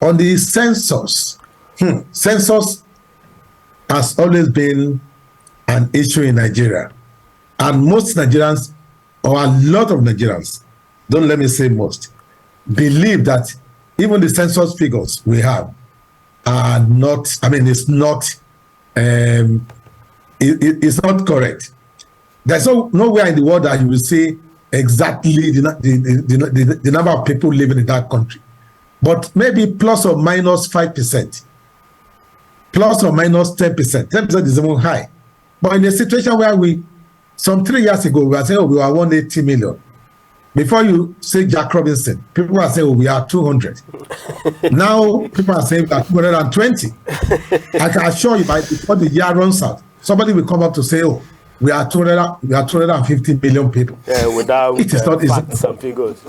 On the census, census has always been an issue in Nigeria. And most Nigerians, or a lot of Nigerians, don't let me say most, believe that even the census figures we have are not, it's not, it's not correct. There's nowhere in the world that you will see exactly the number of people living in that country. But maybe plus or minus 5%, plus or minus 10%. 10% is even high. But in a situation where some 3 years ago, we were saying, we were 180 million. Before you say Jack Robinson, people are saying, we are 200. Now, people are saying we are 220. I can assure you, before the year runs out, somebody will come up to say, we are 250 million people. Yeah, without it is not facts and figures.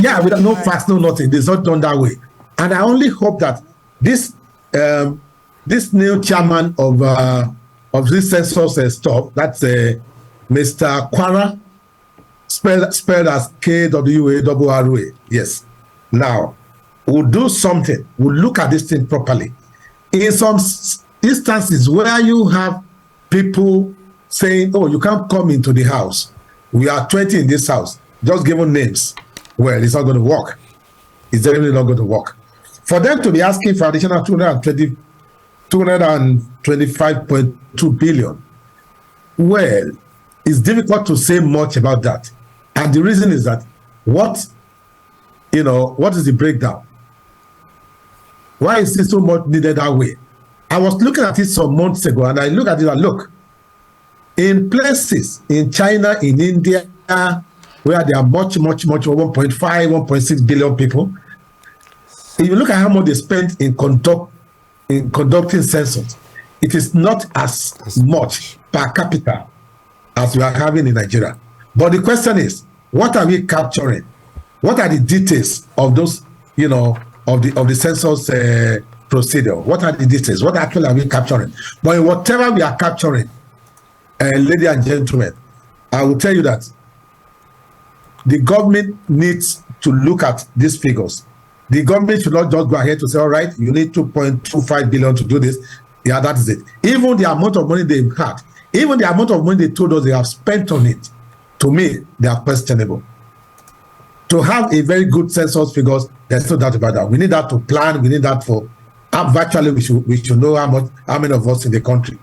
Yeah, without no facts, no nothing. It's not done that way. And I only hope that this new chairman of this census stuff, that's Mr. Kwara, spelled as Kwara. Yes. Now, we'll do something. We'll look at this thing properly. In some instances where you have people saying, you can't come into the house. We are 20 in this house. Just given names. Well, it's not going to work. It's definitely not going to work. For them to be asking for additional 225.2 billion, well, it's difficult to say much about that. And the reason is that what is the breakdown? Why is it so much needed that way? I was looking at it some months ago, and I look at it and look, in places in China, in India, where there are much, much, much, 1.5, 1.6 billion people, if you look at how much they spent in conducting census, it is not as much per capita as we are having in Nigeria. But the question is, what are we capturing? What are the details of those, of the census procedure? What are the details? What actually are we capturing? But in whatever we are capturing, ladies and gentlemen, I will tell you that the government needs to look at these figures. The government should not just go ahead to say, all right, you need 2.25 billion to do this. Yeah, that is it. Even the amount of money they've had, even the amount of money they told us they have spent on it, to me, they are questionable. To have a very good census figures, there's no doubt about that. We need that to plan. We need that for virtually we should know how many of us in the country.